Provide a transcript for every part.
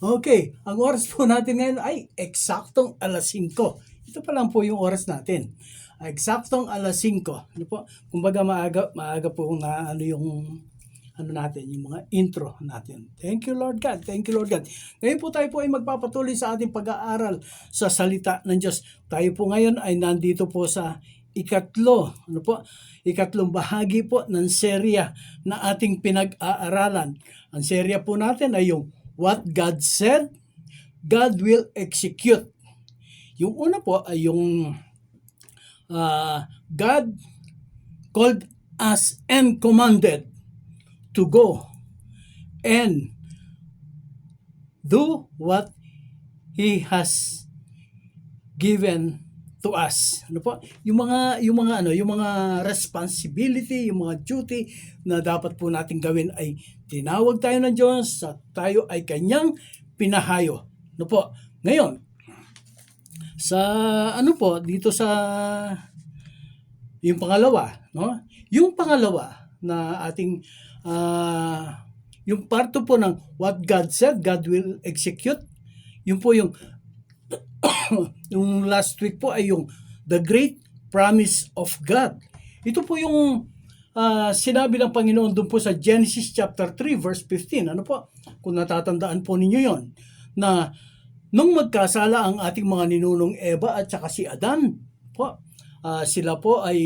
Okay, ang oras po natin ngayon ay eksaktong alas 5. Ito pa lang po yung oras natin. Eksaktong alas 5. Ano po? Kumbaga maaga po na ano yung natin, yung mga intro natin. Thank you Lord God. Thank you Lord God. Ngayon po tayo po ay magpapatuloy sa ating pag-aaral sa salita ng Diyos. Tayo po ngayon ay nandito po sa ikatlong bahagi po ng serya na ating pinag-aaralan. Ang serya po natin ay yung What God said, God will execute. Yung una po ay yung God called us and commanded to go and do what He has given to us. Ano po? Yung mga responsibility, yung mga duty na dapat po nating gawin ay tinawag tayo ng Diyos at tayo ay kanyang pinahayo. Ano po? Ngayon, sa dito sa yung pangalawa, no? Yung pangalawa na ating yung parto po ng what God said, God will execute. Yung po yung yung last week po ay yung the great promise of God. Ito po yung sinabi ng Panginoon doon po sa Genesis chapter 3 verse 15. Ano po? Kung natatandaan po ninyo yon, na nung magkasala ang ating mga ninunong Eva at saka si Adan po, sila po ay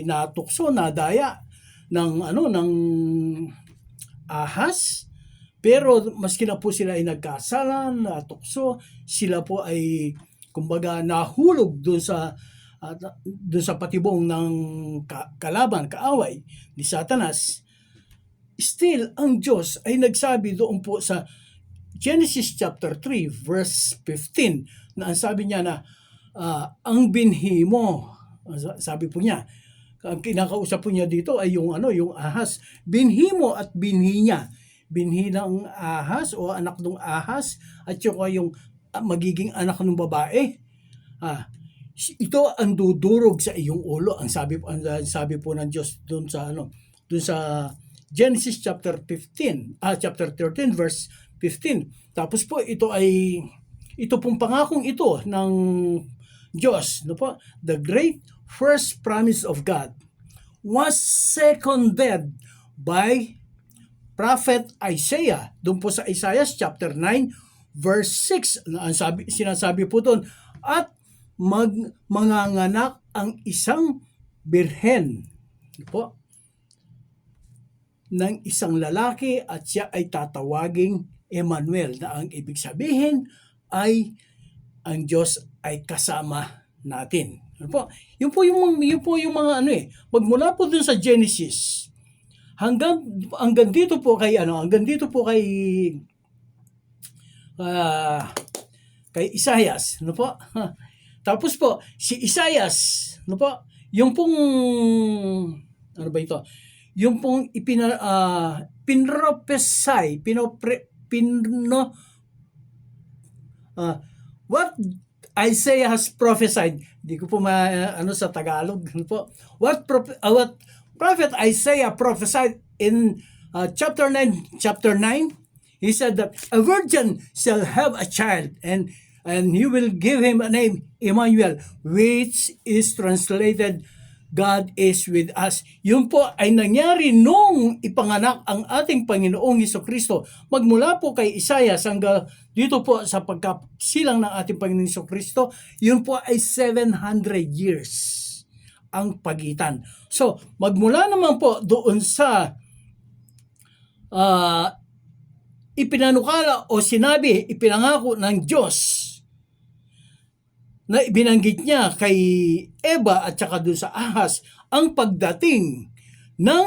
natukso, nadaya ng ahas. Pero maski na po sila ay nagkasala, natukso, sila po ay kumbaga nahulog doon sa patibong ng kaaway ni Satanas. Still, ang Diyos ay nagsabi doon po sa Genesis chapter 3 verse 15 na ang sabi niya na ang binhi mo, sabi po niya, ang kinakausap po niya dito ay yung ahas. Binhi mo at binhi niya. Binhi ng ahas o anak ng ahas at yung magiging anak ng babae. Ito ang dudurog sa iyong ulo. Ang sabi po ng Diyos doon sa Genesis chapter 13 verse 15. Tapos po ito pong pangakong ito ng Diyos, no po? The great first promise of God was seconded by Prophet Isaiah. Doon po sa Isaiah chapter 9 verse 6, sinasabi po doon, at manganganak ang isang birhen po ng isang lalaki at siya ay tatawaging Emmanuel, na ang ibig sabihin ay ang Diyos ay kasama natin. Ano po? Yun po yung mga magmula po dun sa Genesis hanggang dito po kay Isaias, no po? Tapos po si Isaias, no po? Yung pong yung pong what Isaiah has prophesied. Hindi ko po sa Tagalog po. What Prophet Isaiah prophesied in chapter 9, he said that a virgin shall have a child and he will give him a name Emmanuel, which is translated God is with us. Yun po ay nangyari nung ipanganak ang ating Panginoong Hesukristo. Magmula po kay Isaias hanggang dito po sa pagkasilang ng ating Panginoong Hesukristo, yun po ay 700 years ang pagitan. So, magmula naman po doon sa ipinanukala o ipinangako ng Diyos na ibinanggit niya kay Eva at saka doon sa ahas, ang pagdating ng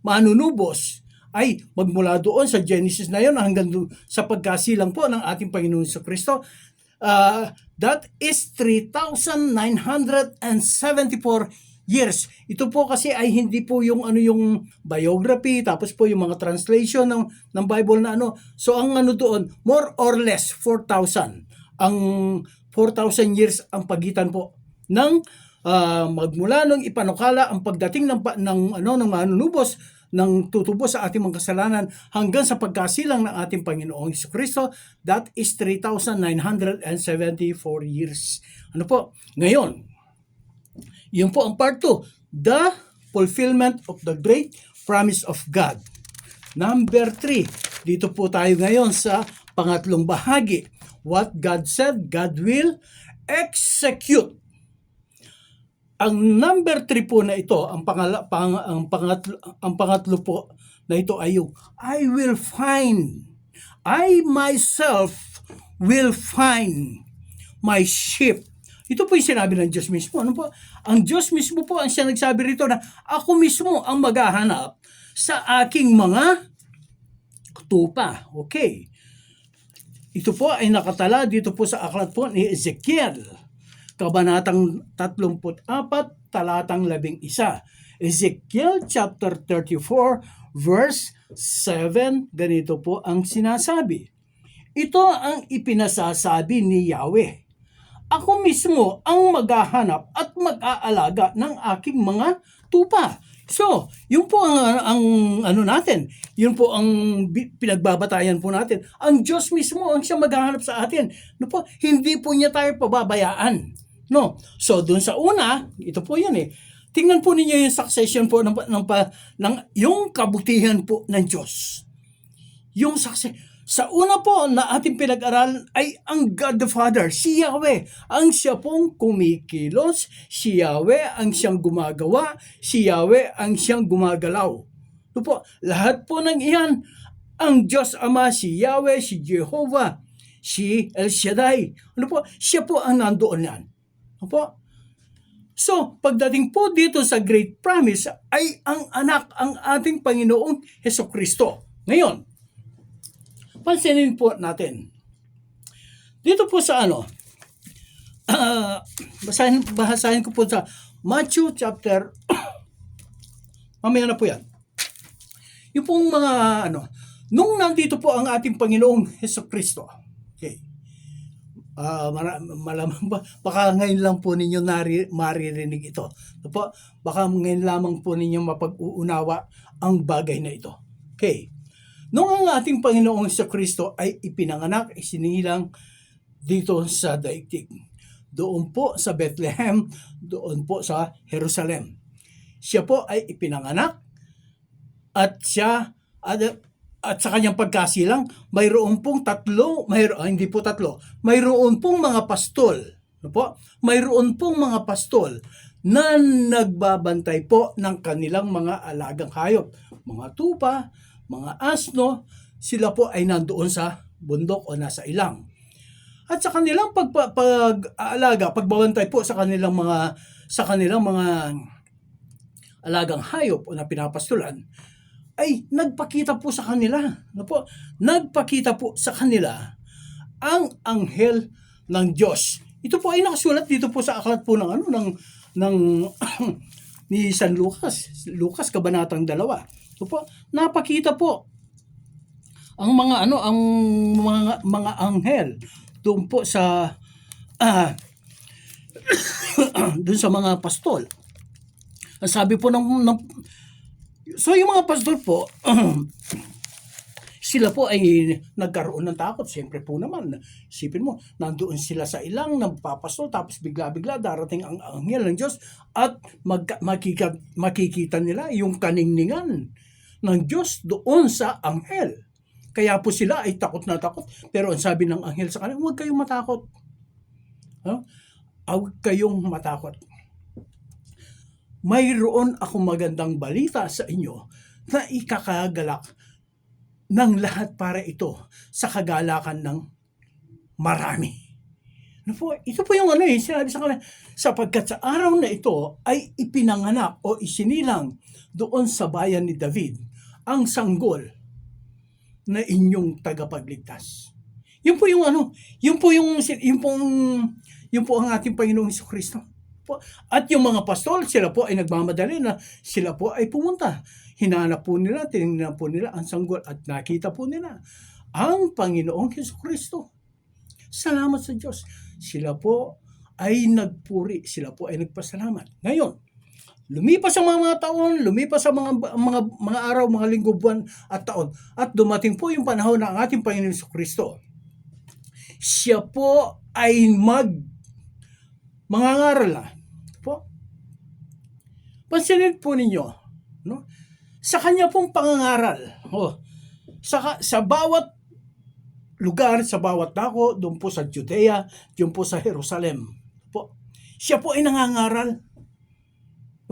manunubos ay magmula doon sa Genesis na yun hanggang doon sa pagkasilang po ng ating Panginoon Jesucristo. That is 3,974 years. Ito po kasi ay hindi po yung biography, tapos po yung mga translation ng Bible na So ang doon, more or less 4,000. Ang 4,000 years ang pagitan po ng magmula nung ipanukala ang pagdating ng manunubos ng tutubos sa ating mga kasalanan hanggang sa pagkasilang ng ating Panginoong Jesucristo. That is 3,974 years. Ano po? Ngayon, yun po ang part 2. The fulfillment of the great promise of God. Number 3. Dito po tayo ngayon sa pangatlong bahagi. What God said, God will execute. Ang number 3 po na ito, ang pangatlo po na ito ay yung I myself will find my sheep. Ito po yung sinabi ng Diyos mismo. Ano po? Ang Diyos mismo po ang siya nagsabi rito na ako mismo ang maghahanap sa aking mga tupa. Okay. Ito po ay nakatala dito po sa aklat po ni Ezekiel. Kabanatang 34, talatang 11. Ezekiel chapter 34, verse 7, ganito po ang sinasabi. Ito ang ipinasasabi ni Yahweh. Ako mismo ang maghahanap at mag-aalaga ng aking mga tupa. So, yun po ang ano natin. Yun po ang pinagbabatayan po natin. Ang Diyos mismo ang siya maghahanap sa atin. No po, hindi po niya tayo pababayaan. No. So doon sa una, ito po 'yan eh. Tingnan po ninyo yung succession po ng yung kabutihan po ng Diyos. Yung success sa una po na ating pinag-aralan ay ang God the Father, si Yahweh. Ang siya pong kumikilos, si Yahweh ang siyang gumagawa, si Yahweh ang siyang gumagalaw. Ito po, lahat po ng iyan, ang Diyos Ama, si Yahweh, si Jehovah, si El Shaddai. Ano po? Siya po ang nandoon yan. Opo. So, pagdating po dito sa Great Promise ay ang anak, ang ating Panginoong Hesukristo. Ngayon, pansinin po natin. Dito po sa basahin ko po sa Matthew chapter, mamaya na po yan. Yung pong mga nung nandito po ang ating Panginoong Hesukristo. Okay. Malamang ba, baka ngayon lang po ninyo maririnig ito. Baka ngayon lamang po ninyo mapag-uunawa ang bagay na ito. Okay. Nung ang ating Panginoong Jesucristo ay ipinanganak, isinilang dito sa daigdig. Doon po sa Bethlehem, doon po sa Jerusalem. Siya po ay ipinanganak at sa kanyang pagkasilang, mayroon pong mayroon pong mga pastol. Mayroon pong mga pastol na nagbabantay po ng kanilang mga alagang hayop. Mga tupa, mga asno, sila po ay nandoon sa bundok o nasa ilang. At sa kanilang pag-aalaga, pagbabantay po sa kanilang mga alagang hayop o na pinapastulan, ay nagpakita po sa kanila. Nagpakita po sa kanila ang anghel ng Diyos. Ito po ay nakasulat dito po sa aklat po ng ni San Lucas kabanatang 2. Ito po, napakita po ang mga anghel doon po sa doon sa mga pastol. Ang sabi po so yung mga pastor po, sila po ay nagkaroon ng takot. Siyempre po naman, isipin mo, nandoon sila sa ilang, nagpapastol, tapos bigla-bigla darating ang anghel ng Diyos at makikita nila yung kaningningan ng Diyos doon sa anghel. Kaya po sila ay takot na takot. Pero ang sabi ng anghel sa kanila, huwag kayong matakot. Huwag kayong matakot. Mayroon akong magandang balita sa inyo na ikakagalak ng lahat para ito sa kagalakan ng marami. Ito po yung sinabi sa kanila, sapagkat sa araw na ito ay ipinanganak o isinilang doon sa bayan ni David ang sanggol na inyong tagapagligtas. Yun po ang ating Panginoong Jesucristo. At yung mga pastol, sila po ay nagmamadali na sila po ay pumunta. Hinanap po nila, tinignan po nila ang sanggol at nakita po nila ang Panginoong Jesucristo. Salamat sa Diyos. Sila po ay nagpuri, sila po ay nagpasalamat. Ngayon, Lumipas ang mga taon, lumipas ang mga araw, mga linggo, buwan at taon. At dumating po yung panahon na ang ating Panginoon Jesucristo. Siya po ay mangangaral na. Po. Pansinin po ninyo, no? Sa kanya pong pangangaral, sa bawat lugar, sa bawat dako, doon po sa Judea, doon po sa Jerusalem. Po. Siya po ay nangangaral.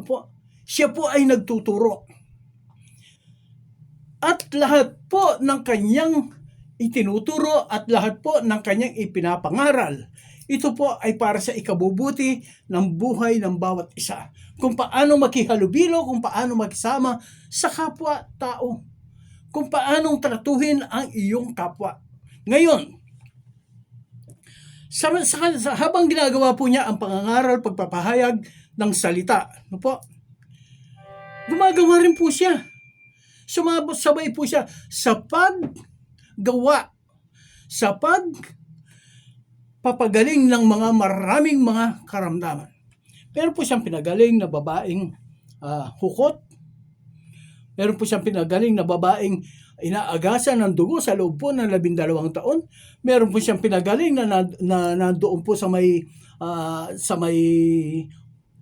Po. Siya po ay nagtuturo. At lahat po ng kanyang itinuturo at lahat po ng kanyang ipinapangaral, ito po ay para sa ikabubuti ng buhay ng bawat isa. Kung paano makihalubilo, kung paano makisama sa kapwa-tao. Kung paano tratuhin ang iyong kapwa. Ngayon, habang ginagawa po niya ang pangangaral, pagpapahayag ng salita, no po, gumagawa rin po siya. Sabay po siya sa paggawa, sa pagpapagaling ng mga maraming mga karamdaman. Meron po siyang pinagaling na babaeng hukot. Meron po siyang pinagaling na babaeng inaagasan ng dugo sa loob po ng 12 taon. Meron po siyang pinagaling na nandoon po sa may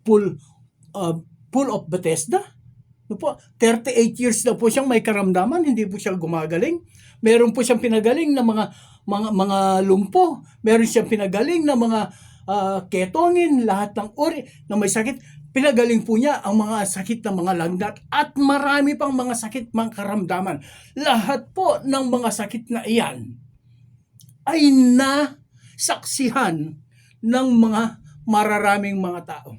pool of Bethesda. No po, 38 years na po siyang may karamdaman, hindi po siya gumagaling. Meron po siyang pinagaling na mga lumpo. Meron siyang pinagaling na mga ketongin, lahat ng uri na may sakit. Pinagaling po niya ang mga sakit ng mga lagnat at marami pang mga sakit, mga karamdaman. Lahat po ng mga sakit na iyan ay nasaksihan ng mga mararaming mga tao.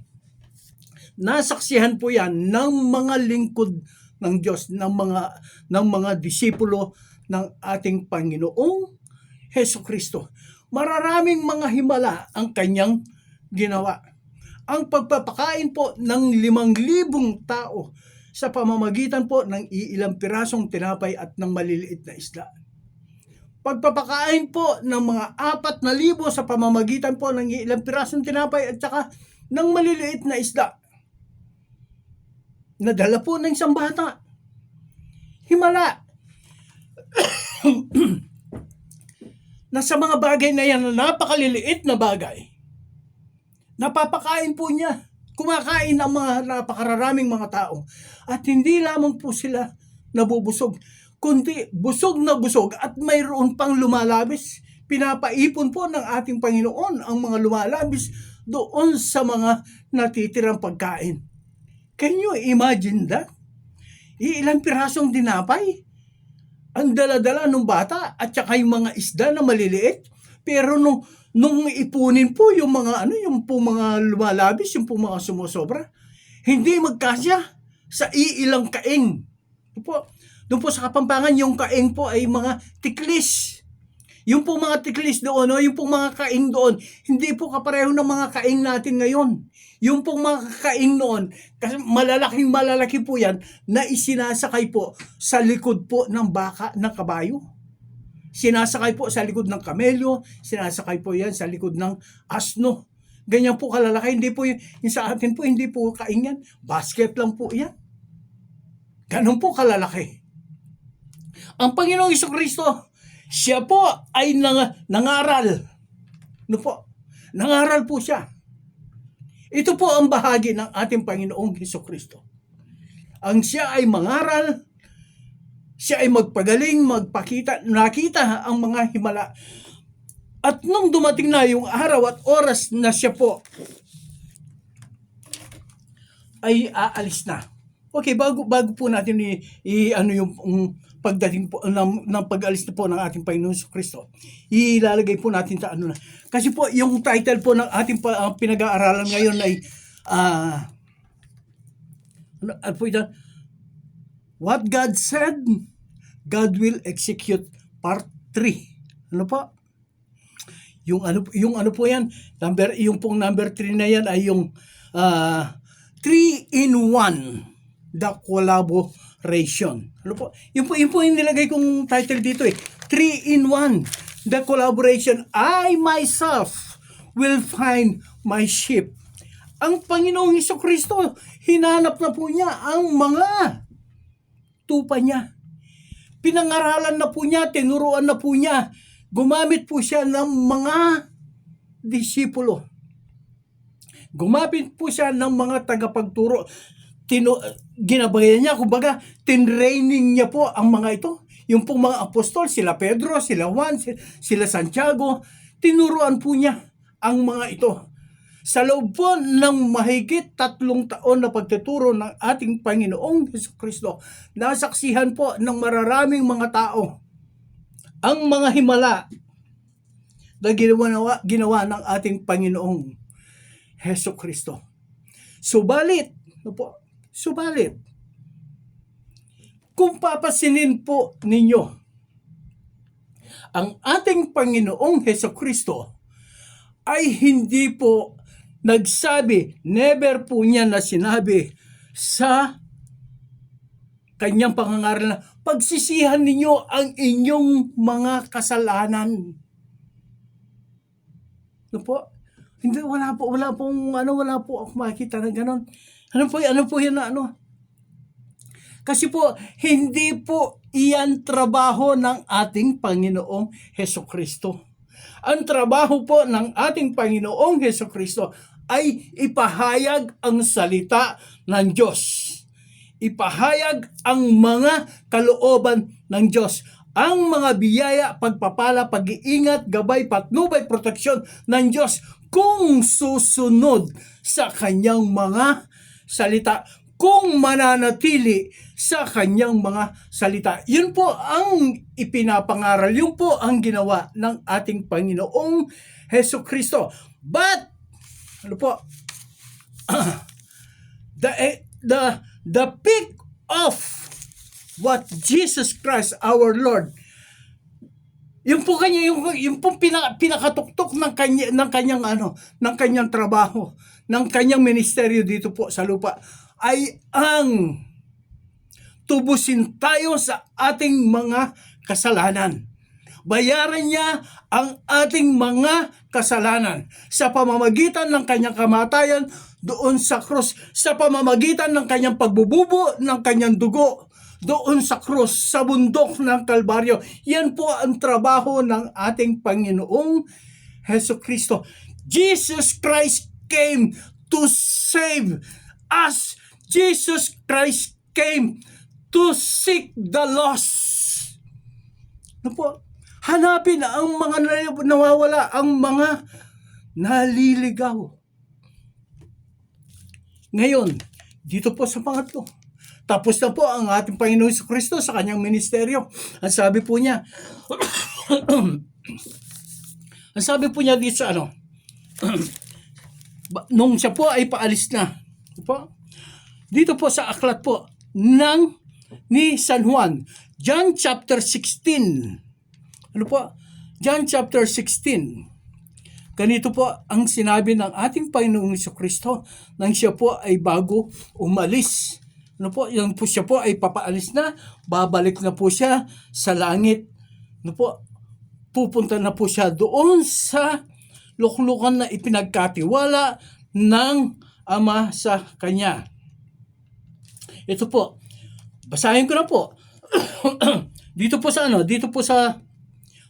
Nasaksihan po yan ng mga lingkod ng Diyos, ng mga disipulo ng ating Panginoong Hesukristo. Mararaming mga himala ang kanyang ginawa. Ang pagpapakain po ng 5,000 tao sa pamamagitan po ng iilang pirasong tinapay at ng maliliit na isda. Pagpapakain po ng mga 4,000 sa pamamagitan po ng iilang pirasong tinapay at saka ng maliliit na isda. Nadala po ng isang bata. Himala. Na sa mga bagay na yan, napakaliliit na bagay, napapakain po niya. Kumakain ang mga napakararaming mga tao. At hindi lamang po sila nabubusog, kundi busog na busog at mayroon pang lumalabis. Pinapaipon po ng ating Panginoon ang mga lumalabis doon sa mga natitirang pagkain. Can you imagine that? Ilang pirasong dinapay ang dala-dala ng bata at saka yung mga isda na maliliit. Pero nung ipunin po yung mga yung po mga lumalabis, yung po mga sumusobra, hindi magkasya sa iilang kaing. Doon po sa Kapampangan, yung kaing po ay mga tiklis. Yung po mga tiklis doon, yung po mga kaing doon, hindi po kapareho ng mga kaing natin ngayon. Yung pong mga kaing noon, kasi malalaki po yan, na isinasakay po sa likod po ng baka, ng kabayo. Sinasakay po sa likod ng kamelyo, sinasakay po yan sa likod ng asno. Ganyan po kalalaki, hindi po yung sa atin po, hindi po kaing yan. Basket lang po yan. Ganun po kalalaki. Ang Panginoong Jesucristo, siya po ay nangaral. No po? Nangaral po siya. Ito po ang bahagi ng ating Panginoong Jesucristo. Ang siya ay mangaral, siya ay magpagaling, nakita ang mga himala. At nung dumating na yung araw at oras na siya po ay aalis na. Okay, bago po natin yung pagdating po ng pag-alis na po ng ating Panginoon Jesucristo, ilalagay po natin sa na. Kasi po yung title po ng ating pinag-aaralan ngayon ay What God Said, God Will Execute Part 3. Ano po? Yung ano po yan? Yung pong number 3 na yan ay yung 3-in-1, the collaboration. Ano po? Yun po yung nilagay kong title dito 3-in-1, the collaboration. I myself will find my sheep. Ang Panginoong Hesukristo, hinanap na po niya ang mga tupa niya. Pinangaralan na po niya, tinuruan na po niya. Gumamit po siya ng mga disipulo. Gumamit po siya ng mga tagapagturo. Ginabayan niya, kumbaga, tinraining niya po ang mga ito. Yung pong mga apostol, sila Pedro, sila Juan, sila Santiago, tinuruan po niya ang mga ito. Sa loob po ng mahigit 3 taon na pagtuturo ng ating Panginoong Hesukristo, nasaksihan po ng mararaming mga tao ang mga himala na ginawa ng ating Panginoong Hesukristo. Subalit, kung papasinin po ninyo ang ating Panginoong Hesukristo ay hindi po nagsabi, never po niya na sinabi sa kanyang pangangaral na pagsisihan ninyo ang inyong mga kasalanan. Ano po? Hindi, wala po ako makikita na gano'n. Ano po yan na ano? Kasi po, hindi po iyan trabaho ng ating Panginoong Hesukristo. Ang trabaho po ng ating Panginoong Hesukristo ay ipahayag ang salita ng Diyos. Ipahayag ang mga kalooban ng Diyos. Ang mga biyaya, pagpapala, pag-iingat, gabay, patnubay, proteksyon ng Diyos kung susunod sa kanyang mga salita, kung mananatili sa kanyang mga salita. Yun po ang ipinapangaral, yun po ang ginawa ng ating Panginoong Hesukristo. But, the peak of what Jesus Christ our Lord, yung po pinakatuktok ng kanyang trabaho, ng kanyang ministeryo dito po sa lupa ay ang tubusin tayo sa ating mga kasalanan. Bayaran niya ang ating mga kasalanan sa pamamagitan ng kanyang kamatayan doon sa krus, sa pamamagitan ng kanyang pagbububo ng kanyang dugo doon sa krus, sa bundok ng Kalbaryo. Yan po ang trabaho ng ating Panginoong Hesukristo. Jesus Christ came to save us. Jesus Christ came to seek the lost. Ano po? Hanapin ang mga nawawala, ang mga naliligaw. Ngayon, dito po sa pangatlo, tapos na po ang ating Panginoon Jesucristo sa kanyang ministeryo. Ang sabi po niya, dito sa nung siya po ay paalis na, dito po sa aklat po ni San Juan, John chapter 16. John chapter 16. Ganito po ang sinabi ng ating Panginoong Jesucristo nang siya po ay bago umalis. Yung po siya po ay papaalis na, babalik na po siya sa langit. Pupunta na po siya doon sa luklukan na ipinagkatiwala ng Ama sa kanya. Ito po, basahin ko na po. Dito po sa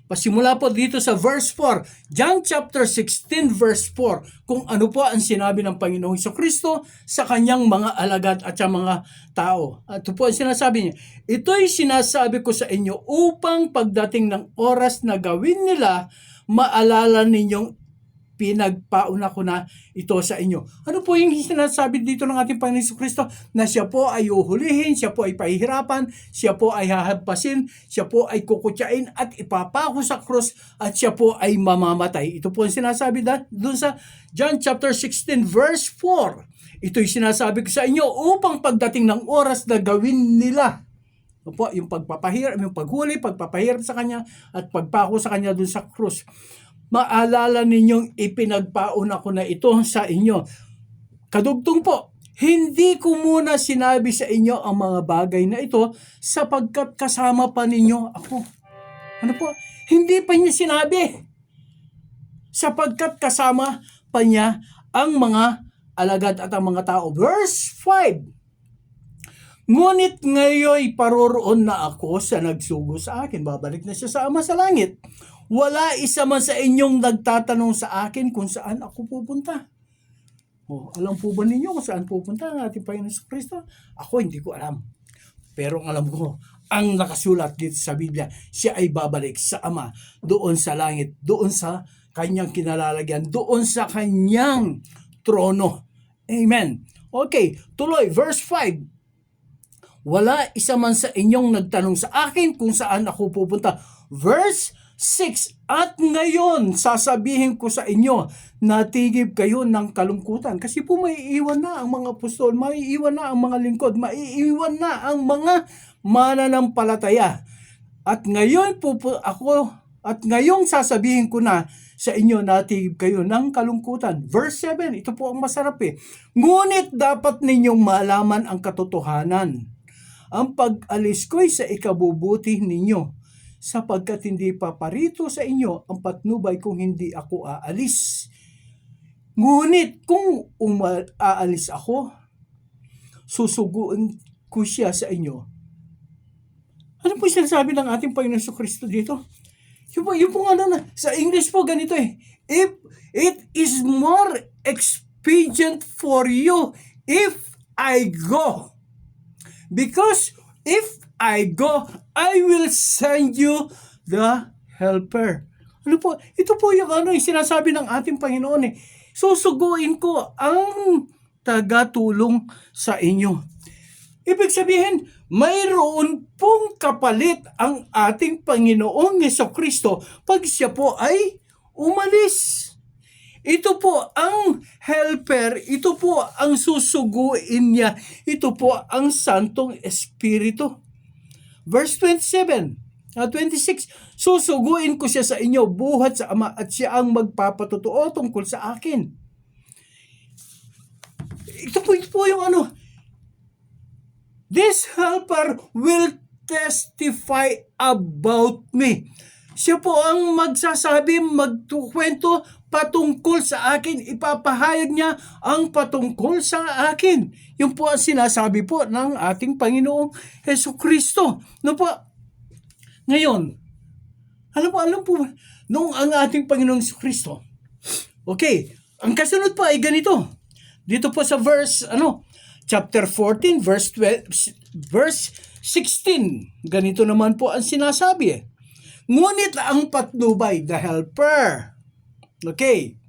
pasimula po dito sa verse 4, John chapter 16 verse 4, kung ano po ang sinabi ng Panginoong Jesucristo sa kanyang mga alagad at sa mga tao. Ito po ang sinasabi niya, ito'y sinasabi ko sa inyo upang pagdating ng oras na gawin nila, maalala ninyong pinagpauna ko na ito sa inyo. Ano po yung sinasabi dito ng ating Panginoon Jesucristo? Na siya po ay uhulihin, siya po ay pahihirapan, siya po ay hahagpasin, siya po ay kukutyain at ipapako sa krus at siya po ay mamamatay. Ito po ang sinasabi doon sa John chapter 16 verse 4. Ito'y sinasabi ko sa inyo upang pagdating ng oras na gawin nila. Po, yung pagpapahirap, yung paghuli, pagpapahirap sa kanya at pagpako sa kanya doon sa krus. Maalala ninyong ipinagpauna ko na ito sa inyo. Kadugtong po, hindi ko muna sinabi sa inyo ang mga bagay na ito sapagkat kasama pa ninyo ako. Ano po? Hindi pa niya sinabi sapagkat kasama pa niya ang mga alagad at ang mga tao. Verse 5, ngunit ngayon paroroon na ako sa nagsugo sa akin. Babalik na siya sa Ama sa langit. Wala isa man sa inyong nagtatanong sa akin kung saan ako pupunta. Alam po ba ninyo kung saan pupunta ang ating Panginoon sa Kristo? Ako hindi ko alam. Pero alam ko, ang nakasulat dito sa Biblia, siya ay babalik sa Ama, doon sa langit, doon sa kanyang kinalalagyan, doon sa kanyang trono. Amen. Okay, tuloy, verse 5. Wala isa man sa inyong nagtanong sa akin kung saan ako pupunta. Verse 6, at ngayon sasabihin ko sa inyo, natigib kayo ng kalungkutan. Kasi po maiiwan na ang mga apostol, maiiwan na ang mga lingkod, maiiwan na ang mga mananampalataya. At ngayon at ngayong sasabihin ko na sa inyo, natigib kayo ng kalungkutan. Verse 7, ito po ang masarap Ngunit dapat ninyong malaman ang katotohanan. Ang pag-alis ko'y sa ikabubuti ninyo, sapagkat hindi paparito sa inyo ang patnubay kung hindi ako aalis. Ngunit kung aalis ako, susuguin ko siya sa inyo. Ano po sinasabi ng ating Panginoon Kristo dito? Yung po sa English po ganito If it is more expedient for you if I go. Because if I go, I will send you the helper. Ano po? Ito po yung sinasabi ng ating Panginoon Susuguin ko ang tagatulong sa inyo. Ibig sabihin, mayroon pong kapalit ang ating Panginoong Jesucristo pag siya po ay umalis. Ito po ang helper, ito po ang susuguin niya, ito po ang Santong Espiritu. Verse 26, susuguin ko siya sa inyo buhat sa Ama at siya ang magpapatotoo tungkol sa akin. Ito po yung this helper will testify about me. Siya po ang magsasabi, magtukwento patungkol sa akin. Ipapahayag niya ang patungkol sa akin. Yung po ang sinasabi po ng ating Panginoong Jesucristo. Po? Ngayon, alam po, nung ang ating Panginoong Jesucristo, okay, ang kasunod pa ay ganito. Dito po sa chapter 14, verse 16. Ganito naman po ang sinasabi Ngunit ang patnubay, the helper. Okay.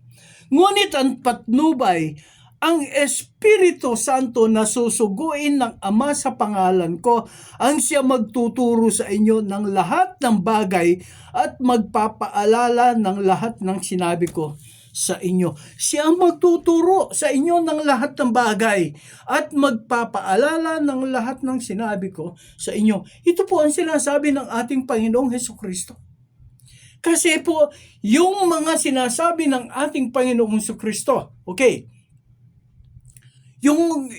Ngunit ang patnubay, ang Espiritu Santo na susuguin ng Ama sa pangalan ko, ang siya magtuturo sa inyo ng lahat ng bagay at magpapaalala ng lahat ng sinabi ko sa inyo. Siya ang magtuturo sa inyo ng lahat ng bagay at magpapaalala ng lahat ng sinabi ko sa inyo. Ito po ang sinasabi ng ating Panginoong Hesukristo. Kasi po, yung mga sinasabi ng ating Panginoong Hesukristo, okay, yung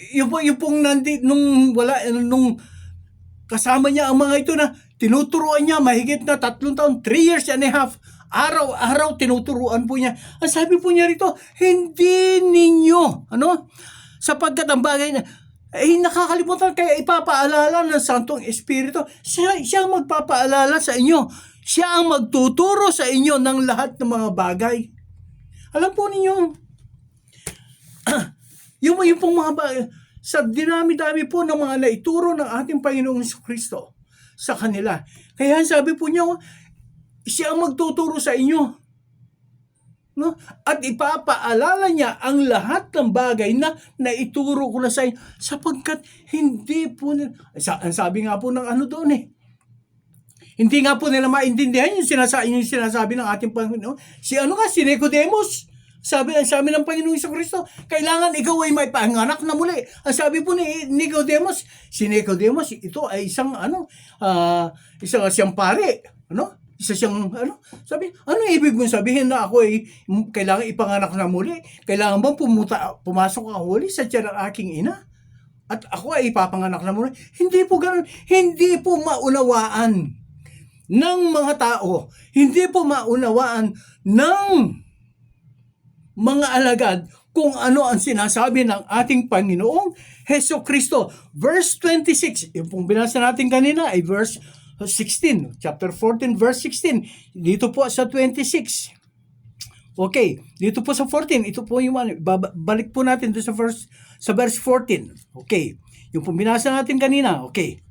pong nung kasama niya ang mga ito na tinuturuan niya mahigit na 3 taon, 3 years and a half, araw-araw tinuturuan po niya. Ang sabi po niya rito, hindi ninyo, sapagkat ang bagay na, nakakalimutan, kaya ipapaalala ng Santong Espiritu. Siya ang magpapaalala sa inyo. Siya ang magtuturo sa inyo ng lahat ng mga bagay. Alam po ninyo, yung pong mga bagay, sa dinami-dami po ng mga naituro ng ating Panginoong Jesucristo sa kanila. Kaya sabi po niya, siya ang magtuturo sa inyo. At ipapaalala niya ang lahat ng bagay na naituro ko na sa inyo sapagkat hindi po ang sabi nga po ng doon hindi nga po nila maintindihan yung sinasabi ng ating Panginoon. Si Nicodemus. Sabi ng Panginoong Jesucristo, kailangan ikaw ay may panganak na muli. Ang sabi po ni Nicodemus, si Nicodemus, ito ay isang siyang pare. Isa siyang, sabi, ibig mong sabihin na ako ay kailangan ipanganak na muli? Kailangan bang pumasok ang huli sa tiyan ng aking ina? At ako ay ipapanganak na muli? Hindi po ganoon. Hindi po maunawaan ng mga tao. Hindi po maunawaan ng mga alagad kung ano ang sinasabi ng ating Panginoong Heso Kristo. Verse 26, yung pong binasa natin kanina ay verse 16, chapter 14, verse 16. Dito po sa 26. Okay, dito po sa 14, ito po yung balik po natin doon sa verse 14. Okay, yung pong binasa natin kanina. Okay.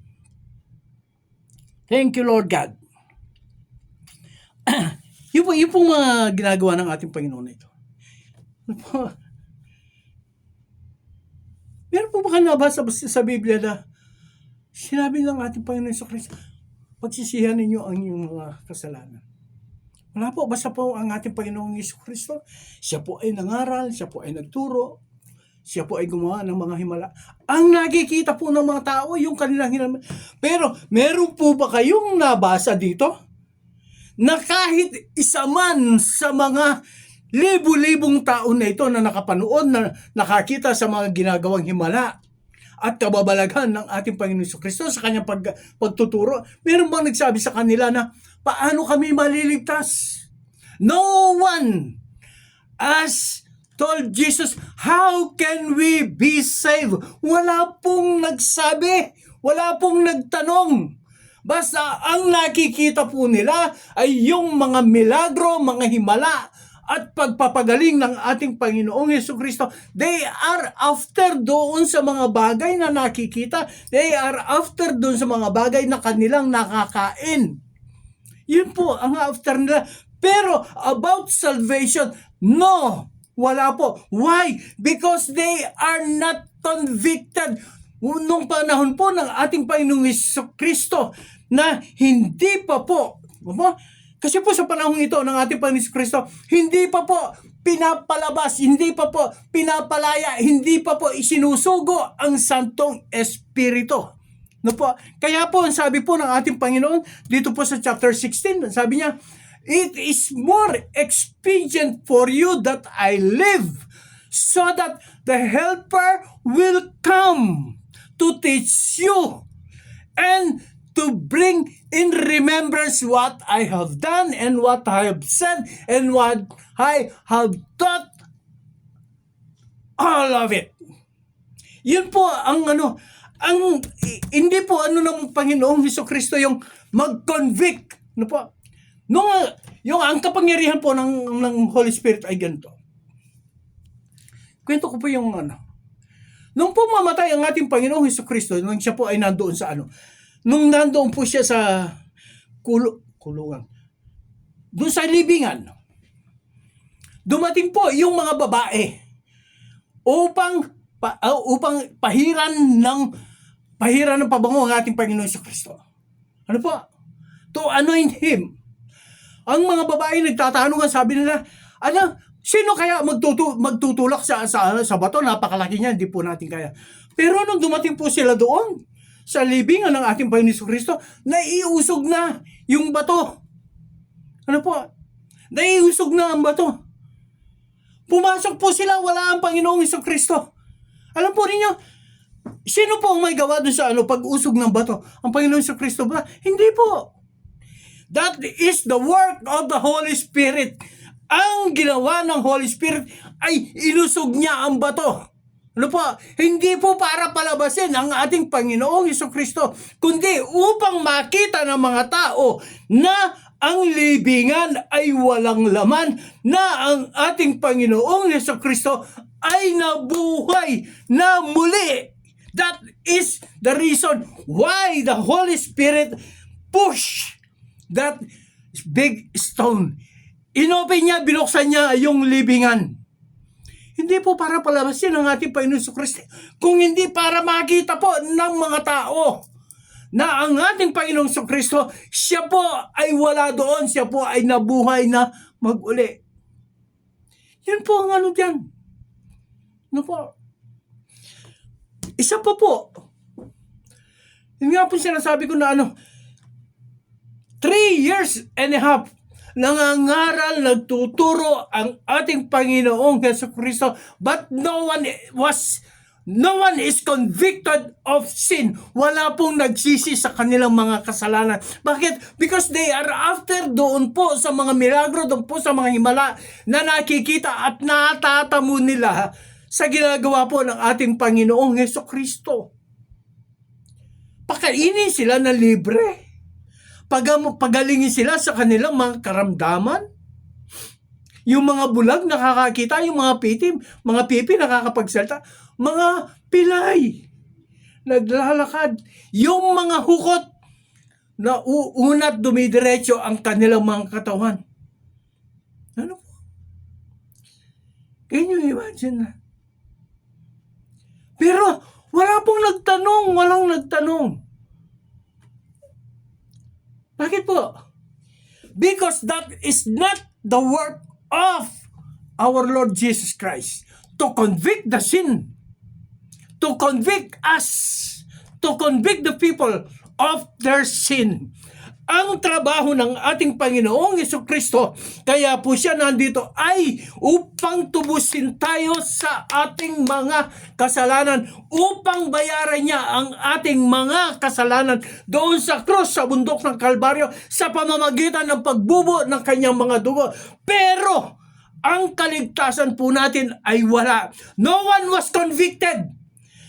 Thank you, Lord God. Yung pong mga ginagawa ng ating Panginoon na ito. Meron po ba kayo nabasa sa Biblia na sinabi ng ating Panginoon sa Kristo, pagsisihan ninyo ang inyong mga kasalanan? Wala po, basta po ang ating Panginoong Yesu Kristo. Siya po ay nangaral, siya po ay nagturo, siya po ay gumawa ng mga himala. Ang nakikita po ng mga tao, yung kanilang himala. Pero, meron po ba kayong nabasa dito? Na kahit isa man sa mga libu-libong tao na ito na nakapanood, na nakakita sa mga ginagawang himala at kababalaghan ng ating Panginoon Kristo sa kanyang pagtuturo, meron bang nagsabi sa kanila na paano kami maliligtas? No one as told Jesus, how can we be saved? Wala pong nagsabi, wala pong nagtanong. Basta ang nakikita po nila ay yung mga milagro, mga himala, at pagpapagaling ng ating Panginoong Jesucristo. They are after doon sa mga bagay na nakikita. They are after doon sa mga bagay na kanilang nakakain. Yun po ang after nila. Pero about salvation, no, wala po. Why? Because they are not convicted. Nung panahon po ng ating Panginoong Jesucristo na hindi pa po, kasi po sa panahon ito ng ating Panginoong Kristo, hindi pa po pinapalabas, hindi pa po pinapalaya, hindi pa po isinusugo ang Santong Espiritu. No po? Kaya po, ang sabi po ng ating Panginoon, dito po sa chapter 16, sabi niya, it is more expedient for you that I live, so that the Helper will come to teach you and to bring in remembrance what I have done and what I have said and what I have taught. All of it. Yun po ang hindi po ng Panginoong Jesucristo yung mag-convict. Po? Yung ang kapangyarihan po ng Holy Spirit ay ganito. Kwento ko po yung nung pumamatay ang ating Panginoong Jesucristo, nung siya po ay nandoon sa nung nandoon po siya sa kulungan, doon sa libingan, dumating po yung mga babae upang pahiran ng pabango ang ating Panginoon Jesucristo. Ano po? To anoint Him. Ang mga babae nagtatanungan, sabi nila, sino kaya magtutulak sa bato? Napakalaki niya, hindi po natin kaya. Pero nung dumating po sila doon, sa libingan ng ating Panginoon Jesucristo, naiusog na yung bato. Ano po? Naiusog na ang bato. Pumasok po sila, wala ang Panginoong Jesucristo. Alam po ninyo, sino po ang may gawa doon sa pag-usog ng bato? Ang Panginoong Jesucristo ba? Hindi po. That is the work of the Holy Spirit. Ang ginawa ng Holy Spirit ay ilusog niya ang bato. Ano po? Hindi po para palabasin ang ating Panginoong Jesucristo, kundi upang makita ng mga tao na ang libingan ay walang laman, na ang ating Panginoong Jesucristo ay nabuhay na muli. That is the reason why the Holy Spirit pushed that big stone. Inopen niya, binuksan niya yung libingan. Hindi po para palabasin ang ating Panginoon Jesucristo, kung hindi para makita po ng mga tao na ang ating Panginoong Jesucristo, siya po ay wala doon, siya po ay nabuhay na mag-uli. Yun po ang dyan. Ano po? Isa pa po. Yun nga po sinasabi ko na 3 years and a half nangangaral, nagtuturo ang ating Panginoong Jesucristo, but no one was No one is convicted of sin. Wala pong nagsisi sa kanilang mga kasalanan. Bakit? Because they are after doon po sa mga milagro, doon po sa mga himala na nakikita at natatamo nila sa ginagawa po ng ating Panginoong Hesukristo. Pakainin sila na libre. Pagalingin sila sa kanilang mga karamdaman. Yung mga bulag nakakakita, yung mga pipi nakakapagsalita, mga pilay naglalakad, yung mga hukot na uunat dumidiretso ang kanilang mga katawan. Ano po? Can you imagine na? Pero wala pong nagtanong, walang nagtanong. Bakit po? Because that is not the work of our Lord Jesus Christ to convict the sin, to convict us, to convict the people of their sin. Ang trabaho ng ating Panginoong Hesukristo, kaya po siya nandito ay upang tubusin tayo sa ating mga kasalanan, upang bayaran niya ang ating mga kasalanan doon sa krus, sa bundok ng Kalbaryo, sa pamamagitan ng pagbubo ng kanyang mga dugo. Pero ang kaligtasan po natin ay wala. No one was convicted.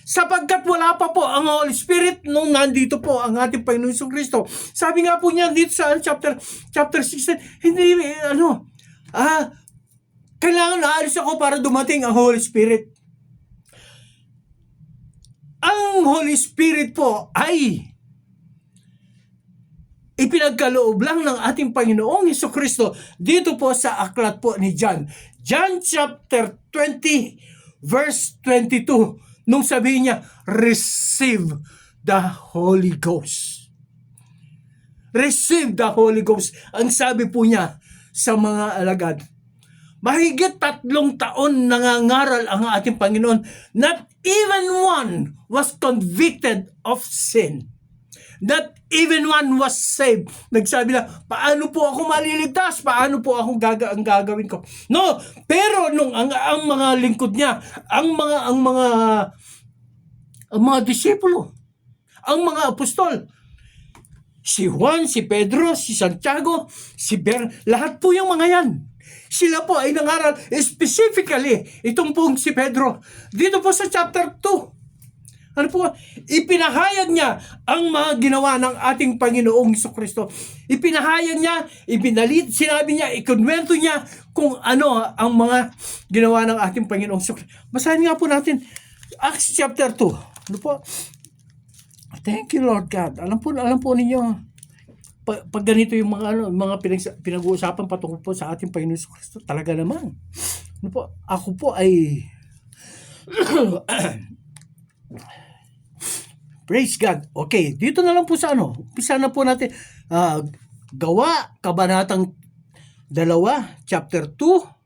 Sapagkat wala pa po ang Holy Spirit nung nandito po ang ating Panginoon Jesucristo. Sabi nga po niya dito sa chapter 16, hindi, kailangan aalis ako para dumating ang Holy Spirit. Ang Holy Spirit po ay ipinagkaloob lang ng ating Panginoong Jesucristo dito po sa aklat po ni John. John chapter 20, verse 22. Nung sabihin niya, receive the Holy Ghost. Receive the Holy Ghost. Ang sabi po niya sa mga alagad, mahigit 3 taon nangangaral ang ating Panginoon, not even one was convicted of sin. Not even one was saved. Nagsabi na, paano po ako maliligtas? Paano po ako ang gagawin ko? No, pero nung ang mga lingkod niya, ang mga disipulo, ang mga apostol, si Juan, si Pedro, si Santiago, lahat po yung mga yan. Sila po ay nangaral specifically, itong pong si Pedro. Dito po sa chapter 2, ano po, ipinahayag niya ang mga ginawa ng ating Panginoong Jesucristo. Ipinahayag niya, sinabi niya, ikunwento niya kung ano ang mga ginawa ng ating Panginoong Jesucristo. Basahin nga po natin Acts chapter 2. Ano po? Thank you, Lord God. Alam po ninyo, pag ganito yung mga pinag-uusapan patungkol po sa ating Panginoong Jesucristo, talaga naman. Ano po? Ako po ay praise God. Okay, dito na lang po sa umpisa na po natin. Gawa, kabanatang 2, chapter 2,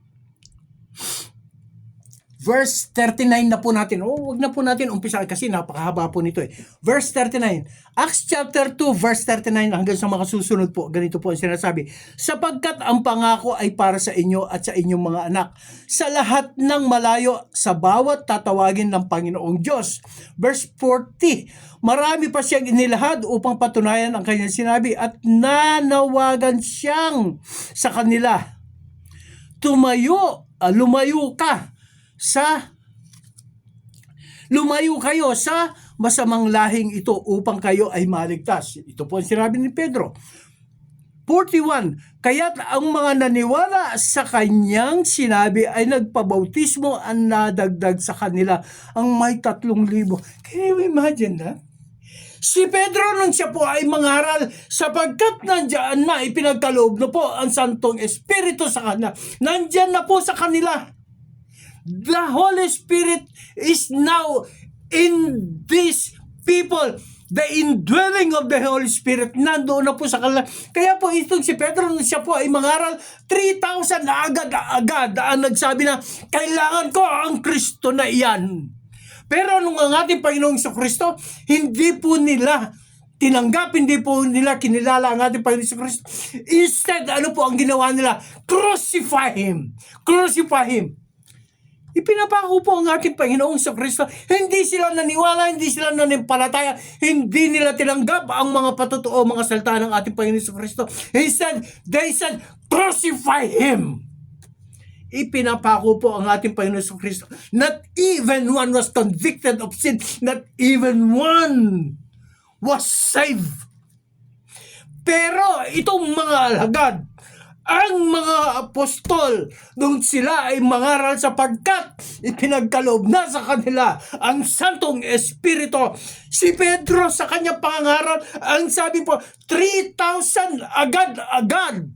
verse 39 na po natin. Wag na po natin umpisa kasi napakahaba po nito eh. Verse 39. Acts chapter 2, verse 39 hanggang sa mga susunod po. Ganito po ang sinasabi. Sapagkat ang pangako ay para sa inyo at sa inyong mga anak. Sa lahat ng malayo, sa bawat tatawagin ng Panginoong Diyos. Verse 40. Marami pa siyang inilahad upang patunayan ang kanyang sinabi at nanawagan siyang sa kanila. Lumayo kayo sa masamang lahing ito upang kayo ay maligtas. Ito po ang sinabi ni Pedro. 41. Kaya't ang mga naniwala sa kanyang sinabi ay nagpabautismo ang nadagdag sa kanila ang may 3,000. Can you imagine that? Si Pedro nung siya po ay mangaral sapagkat nandiyan na ipinagkaloob na po ang Santong Espiritu sa kanila. Nandiyan na po sa kanila. The Holy Spirit is now in these people. The indwelling of the Holy Spirit nandoon na po sa kanila. Kaya po itong si Pedro nung siya po ay mangaral, 3,000 na agad ang nagsabi na kailangan ko ang Kristo na iyan. Pero nung ang ating Panginoong Jesucristo, hindi po nila tinanggap, hindi po nila kinilala ang ating Panginoong Jesucristo. Instead, ano po ang ginawa nila? Crucify Him. Crucify Him. Ipinapako po ang ating Panginoong Kristo. Hindi sila naniwala, hindi sila nanimpalataya, hindi nila tinanggap ang mga patotoo, mga salita ng ating Panginoong Kristo. Instead, they said, crucify Him. Ipinapako po ang ating Panginoong Kristo. Not even one was convicted of sin. Not even one was saved. Pero itong mga alagad, ang mga apostol, nung sila ay mangaral sapagkat ipinagkaloob na sa kanila ang Santong Espiritu. Si Pedro sa kanyang pangangaral, ang sabi po, 3,000 agad-agad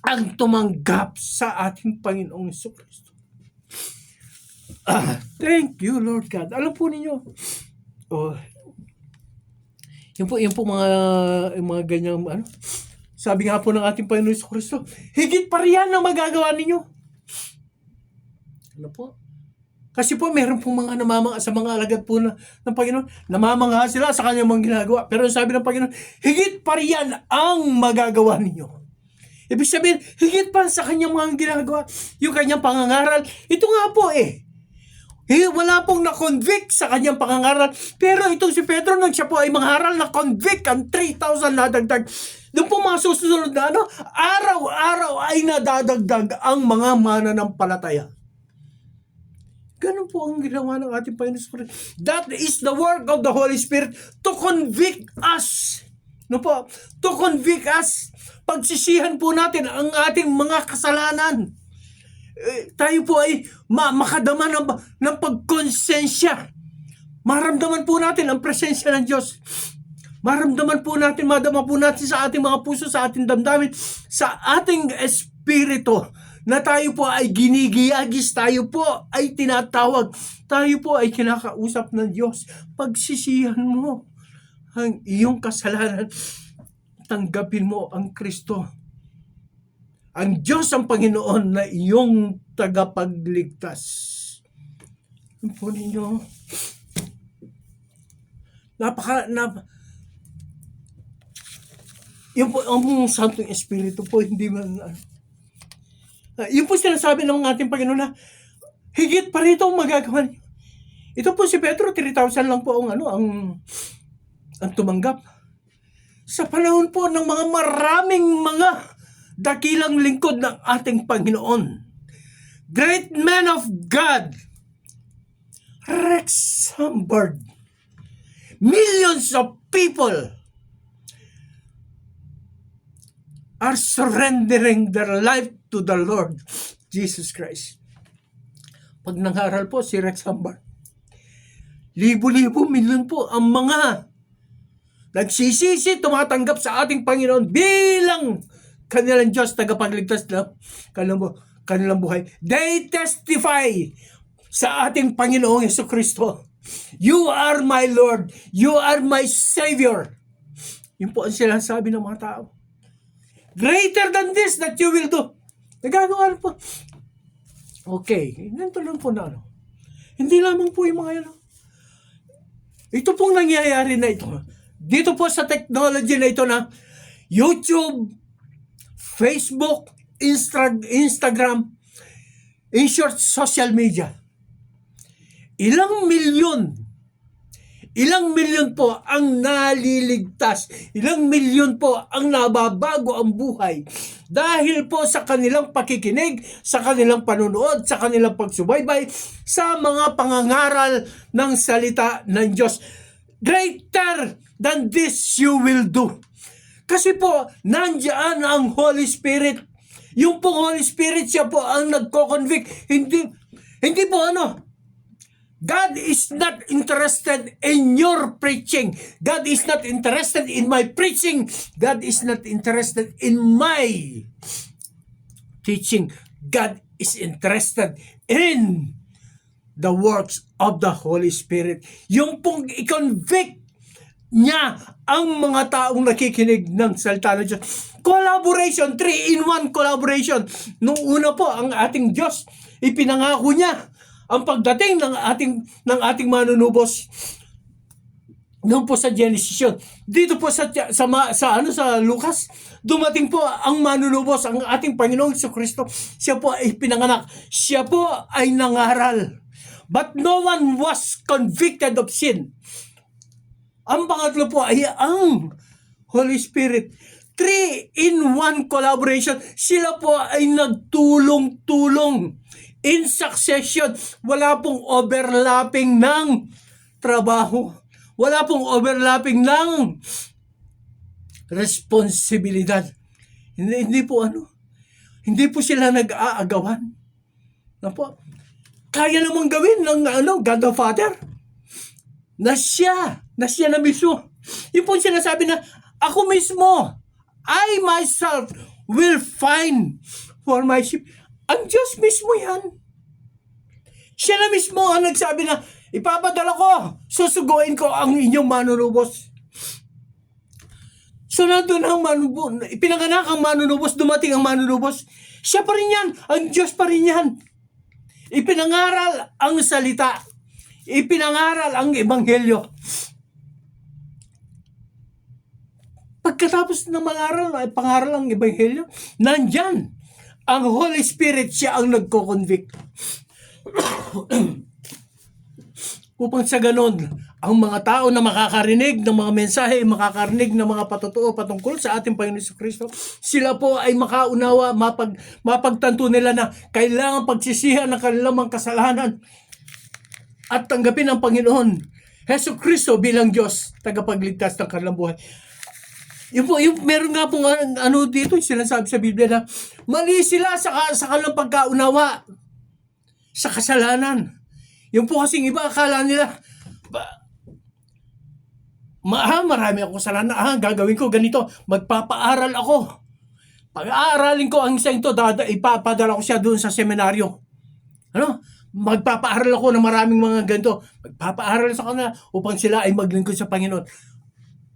ang tumanggap sa ating Panginoong Kristo. Thank you, Lord God. Alam po ninyo, yung po mga ganyang sabi nga po ng ating Panginoon Kristo, higit pa riyan ang magagawa ninyo. Ano po? Kasi po meron pong mga namamanga sa mga alagad po ng Panginoon. Namamanga sila sa kanyang mga ginagawa. Pero sabi ng Panginoon, higit pa riyan ang magagawa ninyo. Ibig sabihin, higit pa sa kanyang mga ginagawa, yung kanyang pangangaral. Ito nga po wala pong na-convict sa kanyang pangangaral. Pero itong si Pedro, nang siya po ay mangaral, na-convict ang 3,000 na dagdag. Doon po mga susunod na araw-araw ay nadadagdag ang mga mananampalataya. Ganun po ang ginawa ng ating Panginoon. That is the work of the Holy Spirit to convict us. To convict us. Pagsisihan po natin ang ating mga kasalanan. Tayo po ay makadama ng pagkonsensya. Maramdaman po natin ang presensya ng Diyos. Maramdaman po natin, madama po natin sa ating mga puso, sa ating damdamin, sa ating espiritu, na tayo po ay ginigiyagis, tayo po ay tinatawag, tayo po ay kinakausap ng Diyos. Pagsisihan mo ang iyong kasalanan, tanggapin mo ang Kristo. Ang Diyos ang Panginoon na iyong tagapagligtas. Ano po ninyo? Yung po, ang Santong Espiritu po, hindi man, yung po sinasabi ng ating Panginoon na, higit pa rito ang magagawa niyo. Ito po si Pedro, 3,000 lang po ang tumanggap. Sa panahon po ng mga maraming mga dakilang lingkod ng ating Panginoon. Great man of God, Rex Humbard. Millions of people are surrendering their life to the Lord Jesus Christ. Pag nangaral po si Rex Humbard, libo-libo, milyon po ang mga nagsisisi, tumatanggap sa ating Panginoon bilang kanilang Diyos, tagapagligtas na kanilang buhay. They testify sa ating Panginoong Jesucristo. You are my Lord. You are my Savior. Yun po ang sinasabi ng mga tao. Greater than this that you will do. Nagagawa po. Okay. Ganito lang po na Hindi lamang po yung mga yan. Ito pong nangyayari na ito. Dito po sa technology na ito na YouTube, Facebook, Instagram, in short, social media. Ilang milyon po ang naliligtas. Ilang milyon po ang nababago ang buhay. Dahil po sa kanilang pakikinig, sa kanilang panunood, sa kanilang pagsubaybay, sa mga pangangaral ng salita ng Diyos. Greater than this you will do. Kasi po, nandiyan ang Holy Spirit. Yung pong Holy Spirit, siya po ang nagko-convict. Hindi po God is not interested in your preaching. God is not interested in my preaching. God is not interested in my teaching. God is interested in the works of the Holy Spirit. Yung pong i-convict niya ang mga taong nakikinig ng salita ng Diyos. Collaboration, 3-in-1 collaboration. Nung una po, ang ating Diyos, ipinangako niya ang pagdating ng ating manunubos. Doon po sa Genesis yun. Dito po sa Lucas, dumating po ang manunubos, ang ating Panginoong Jesucristo. Siya po ay pinanganak. Siya po ay nangaral. But no one was convicted of sin. Ang pangatlo po ay ang Holy Spirit. 3-in-1 collaboration. Sila po ay nagtulong-tulong in succession. Wala pong overlapping ng trabaho. Wala pong overlapping ng responsibilidad. Hindi po sila nag-aagawan. Kaya namang gawin ng God the Father. Na siya na mismo. Yung po sinasabi na, ako mismo, I myself will find for my sheep. Ang Diyos mismo yan. Siya na mismo ang nagsabi na, ipapadala ko, susuguin ko ang inyong manunubos. So nandun ang manunubos, ipinanganak ang manunubos, dumating ang manunubos. Siya pa rin yan, ang Diyos pa rin yan. Ipinangaral ang salita, ipinangaral ang ebanghelyo. Pagkatapos ng pangaral ang ebanghelyo, nandyan ang Holy Spirit, siya ang nagko-convict. Upang sa ganon, ang mga tao na makakarinig ng mga mensahe, makakarinig ng mga patotoo patungkol sa ating Panginoon Jesucristo, sila po ay makaunawa, mapagtanto nila na kailangan pagsisihan ng kanilang mga kasalanan at tanggapin ang Panginoon Jesucristo bilang Diyos, tagapagligtas ng kanilang buhay. Yung meron nga pong dito, sinasabi sa Biblia na mali sila sa kanilang pagkaunawa sa kasalanan. Yung po kasing iba, akala nila, marami akong kasalanan, gagawin ko ganito, magpapaaral ako. Pag-aaralin ko ang isang ito, ipapadala ko siya doon sa seminaryo. Magpapaaral ako ng maraming mga ganito. Magpapaaral sa kanila upang sila ay maglingkod sa Panginoon.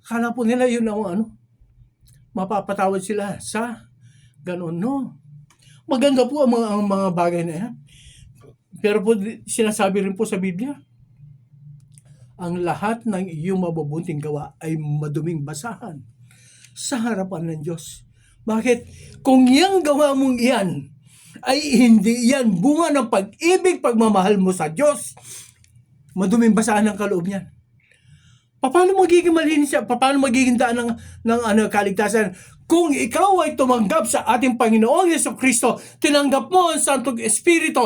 Akala po nila yun ang mapapatawad sila sa ganoon, no? Maganda po ang mga bagay na yan. Pero po, sinasabi rin po sa Biblia, ang lahat ng iyong mabubunting gawa ay maduming basahan sa harapan ng Diyos. Bakit? Kung yung gawa mong iyan ay hindi yan bunga ng pag-ibig, pagmamahal mo sa Diyos, maduming basahan ng kaloob niyan. Paano magiging malinis siya? Paano magiging daan ng kaligtasan? Kung ikaw ay tumanggap sa ating Panginoong Jesucristo, tinanggap mo ang Santong Espiritu,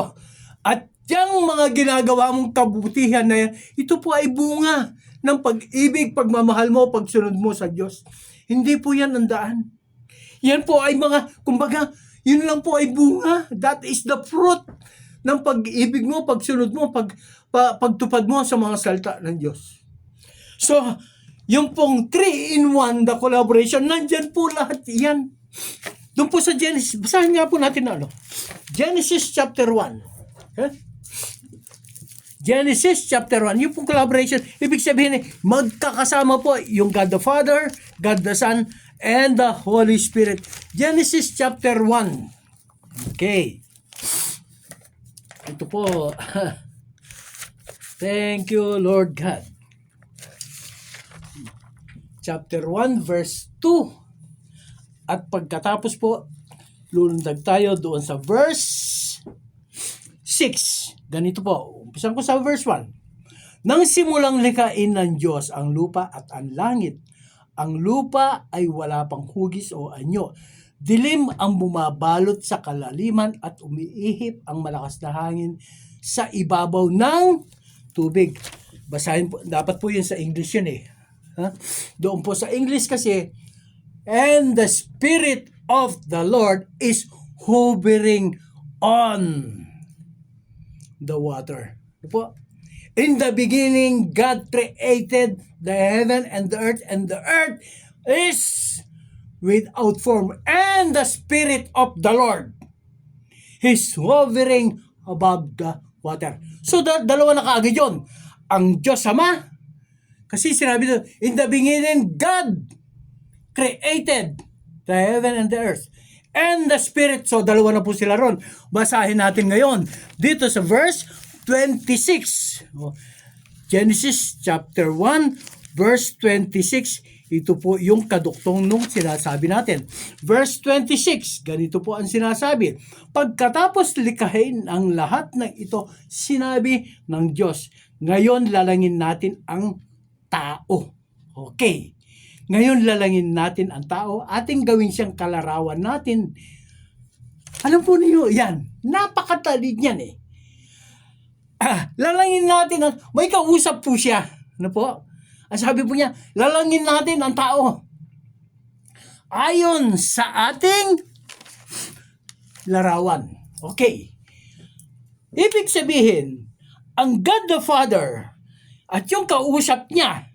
at yung mga ginagawa mong kabutihan na yan, ito po ay bunga ng pag-ibig, pagmamahal mo, pagsunod mo sa Diyos. Hindi po yan ang daan. Yan po ay kumbaga, yun lang po ay bunga. That is the fruit ng pag-ibig mo, pagsunod mo, pagtupad mo sa mga salita ng Diyos. So, yung pong 3-in-1, the collaboration, nandyan po lahat yan. Doon po sa Genesis, basahin nga po natin Genesis chapter 1. Okay? Genesis chapter 1, yung pong collaboration, ibig sabihin magkakasama po yung God the Father, God the Son, and the Holy Spirit. Genesis chapter 1. Okay. Ito po. Thank you, Lord God. Chapter 1, verse 2. At pagkatapos po, lulundag tayo doon sa verse 6. Ganito po. Umpisan ko sa verse 1. Nang simulang likhain ng Diyos ang lupa at ang langit, ang lupa ay wala pang hugis o anyo. Dilim ang bumabalot sa kalaliman at umiihip ang malakas na hangin sa ibabaw ng tubig. Basahin po, dapat po yun sa English yun eh. Doon po sa English kasi, and the Spirit of the Lord is hovering on the water. In the beginning, God created the heaven and the earth is without form, and the Spirit of the Lord is hovering above the water. So, dalawa na kaagad yun. Ang Diyos Ama, kasi sinabi doon, in the beginning, God created the heaven and the earth. And the Spirit. So, dalawa na po sila ron. Basahin natin ngayon. Dito sa verse 26. Genesis chapter 1, Verse 26, ito po yung kaduktong nung sinasabi natin. Verse 26, ganito po ang sinasabi. Pagkatapos likhain ang lahat ng ito, sinabi ng Diyos, ngayon lalangin natin ang tao. Okay. Ngayon lalangin natin ang tao, ating gawin siyang kalarawan natin. Alam po niyo, yan, napakatalig yan eh. Lalangin natin, may kausap po siya. Ano po? Ang sabi po niya, lalangin natin ang tao. Ayon sa ating larawan. Okay. Ibig sabihin, ang God the Father at yung kausap niya,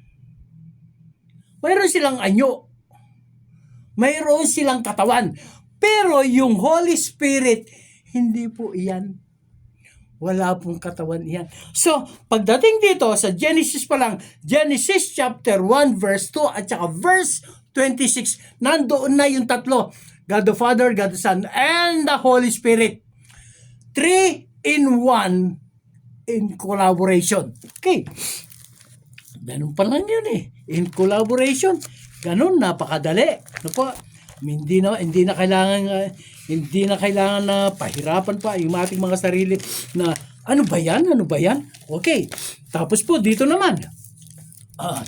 mayroon silang anyo. Mayroon silang katawan. Pero yung Holy Spirit, hindi po iyan. Wala pong katawan iyan. So, pagdating dito sa Genesis pa lang, Genesis chapter 1 verse 2 at saka verse 26, nandoon na yung tatlo. God the Father, God the Son, and the Holy Spirit. 3 in 1 in collaboration. Okay. Ganun pa lang yun eh. In collaboration. Ganun, napakadali. Ano po? Hindi na kailangan na pahirapan pa yung ating mga sarili na ano ba yan? Okay. Tapos po dito naman.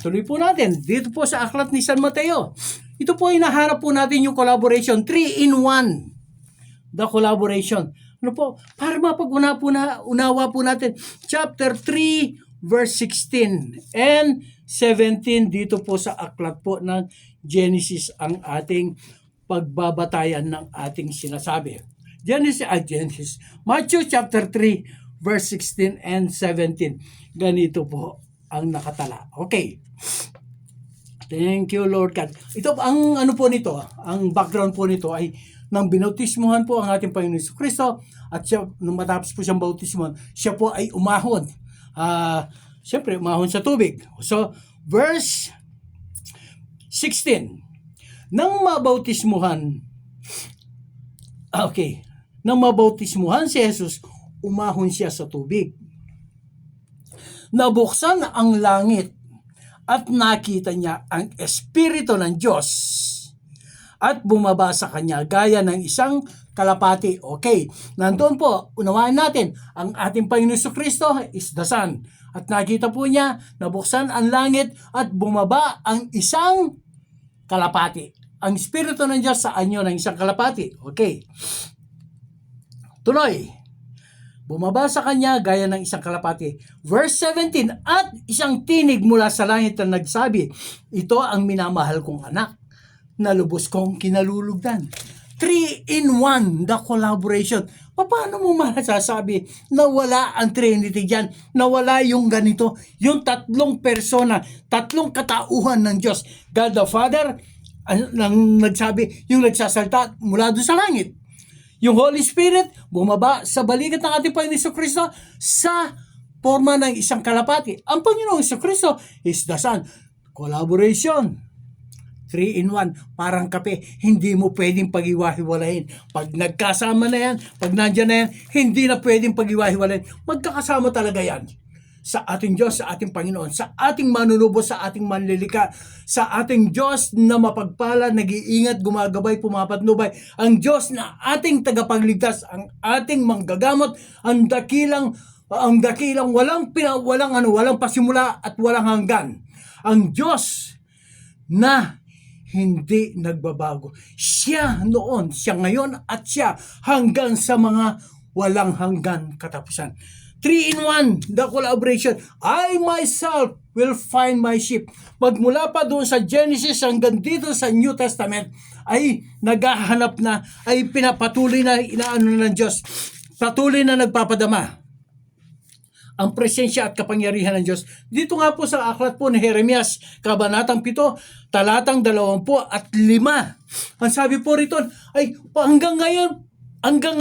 Tuloy po natin. Dito po sa aklat ni San Mateo. Ito po ay naharap po natin yung collaboration. 3 in 1. The collaboration. Ano po? Para mapag-unawa po natin. Chapter 3 verse 16 and 17 dito po sa aklat po ng Genesis ang ating pagbabatayan ng ating sinasabi. Genesis. Matthew chapter 3 verse 16 and 17. Ganito po ang nakatala. Okay. Thank you, Lord God. Ito ang ano po nito, ang background po nito ay nang binautismuhan po ang ating Panginoon Jesucristo at siya, nung matapos po siyang bautismuhan, siya po ay umahon. Siyempre, umahon sa tubig. So, verse 16. Nang mabautismuhan si Jesus, umahon siya sa tubig. Nabuksan ang langit at nakita niya ang Espiritu ng Diyos at bumaba sa kanya gaya ng isang kalapati. Okay, nandoon po, unawain natin, ang ating Panginoon Jesucristo is the Son. At nakita po niya, nabuksan ang langit at bumaba ang isang kalapati. Ang Espiritu ng Diyos sa anyo ng isang kalapati. Okay. Tuloy. Bumaba sa kanya gaya ng isang kalapati. Verse 17, at isang tinig mula sa langit na nagsabi, ito ang minamahal kong anak, na lubos kong kinalulugdan. 3 in 1, the collaboration. Paano mo masasabi na wala ang Trinity dyan? Na wala yung ganito, yung tatlong persona, tatlong katauhan ng Diyos. God the Father, nang nagsabi, yung nagsasalta mula doon sa langit. Yung Holy Spirit, bumaba sa balikat ng ating Panginoon Jesucristo sa forma ng isang kalapati. Ang Panginoong Jesucristo is the Son. Collaboration. 3 in 1. Parang kape. Hindi mo pwedeng pag-iwahiwalayin. Pag nagkasama na yan, pag nandyan na yan, hindi na pwedeng pag-iwahiwalayin. Magkakasama talaga yan. Sa ating Diyos, sa ating Panginoon, sa ating manunubos, sa ating manlilika, sa ating Diyos na mapagpala, nag-iingat, gumagabay, pumapatnubay, ang Diyos na ating tagapagligtas, ang ating manggagamot, ang dakilang walang pasimula at walang hanggan. Ang Diyos na hindi nagbabago. Siya noon, siya ngayon, at siya hanggang sa mga walang hanggan katapusan. 3 in 1, the collaboration. I myself will find my sheep. Magmula pa doon sa Genesis hanggang dito sa New Testament ay naghahanap na, ay pinapatuloy na inaano ng Diyos. Patuloy na nagpapadama ang presensya at kapangyarihan ng Diyos. Dito nga po sa aklat po ni Jeremias, Kabanatang 7, talatang 25. Ang sabi po rito ay hanggang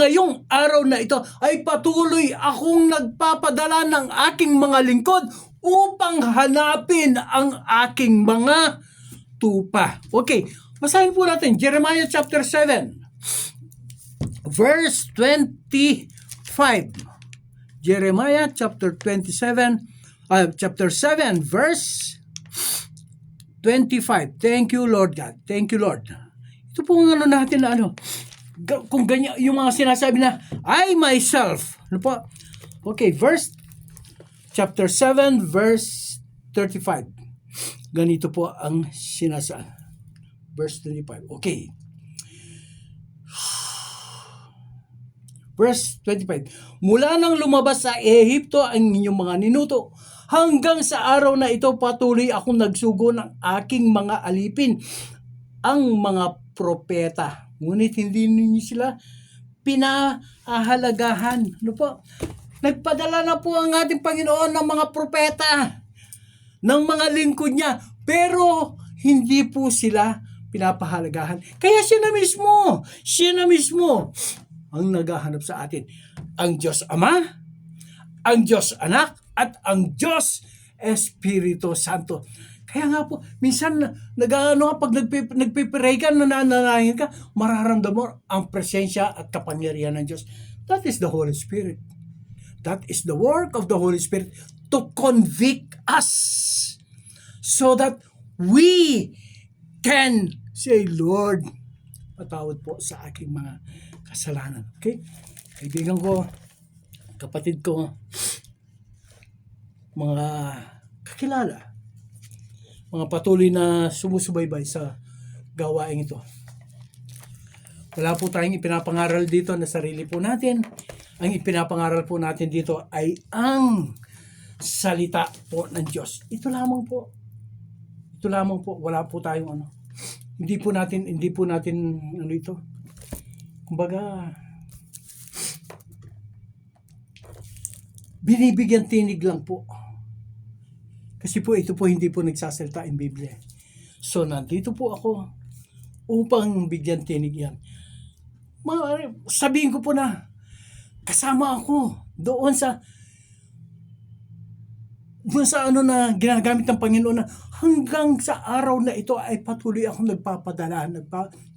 ngayong araw na ito ay patuloy akong nagpapadala ng aking mga lingkod upang hanapin ang aking mga tupa. Okay, basahin po natin Jeremiah chapter 7 verse 25. Jeremiah chapter 7 verse 25. Thank you, Lord God. Thank you, Lord. Ito po ang ano natin na ano. Kung ganyan, yung mga sinasabi na, I myself. Ano po? Okay, chapter 7, verse 35. Ganito po ang sinasabi. Verse 25. Okay. Verse 25. Mula nang lumabas sa Ehipto ang inyong mga ninuto, hanggang sa araw na ito patuloy akong nagsugo ng aking mga alipin, ang mga propeta. Ngunit hindi ninyo sila pinahahalagahan. Ano po? Nagpadala na po ang ating Panginoon ng mga propeta, ng mga lingkod niya, pero hindi po sila pinapahalagahan. Kaya siya na mismo ang naghahanap sa atin. Ang Diyos Ama, ang Diyos Anak, at ang Diyos Espiritu Santo. Kaya nga po, minsan pag nagpipray ka, nananalangin ka, mararamdaman mo ang presensya at kapangyarihan ng Diyos. That is the Holy Spirit. That is the work of the Holy Spirit to convict us so that we can say, Lord, patawad po sa aking mga kasalanan. Okay? Kaibigan ko, kapatid ko, mga kakilala, mga patuloy na sumusubaybay sa gawain ito. Wala po tayong ipinapangaral dito na sarili po natin. Ang ipinapangaral po natin dito ay ang salita po ng Diyos. Ito lamang po. Wala po tayong ano. Hindi po natin ano ito. Kumbaga, binibigyan tinig lang po. Kasi po ito po hindi po nagsasalita in Biblia. So nandito po ako upang bigyan tinig yan. Sabihin ko po na kasama ako doon sa ano na ginagamit ng Panginoon na hanggang sa araw na ito ay patuloy akong nagpapadala,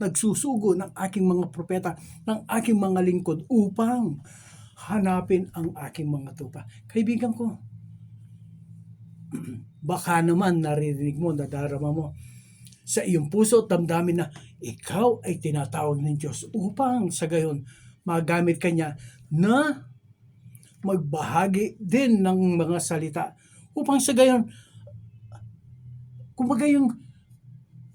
nagsusugo ng aking mga propeta, ng aking mga lingkod upang hanapin ang aking mga tupa. Kaibigan ko, baka naman naririnig mo, nadarama mo sa iyong puso at damdamin na ikaw ay tinatawag ng Diyos upang sa gayon magamit kanya na magbahagi din ng mga salita upang sa gayon, kumbaga yung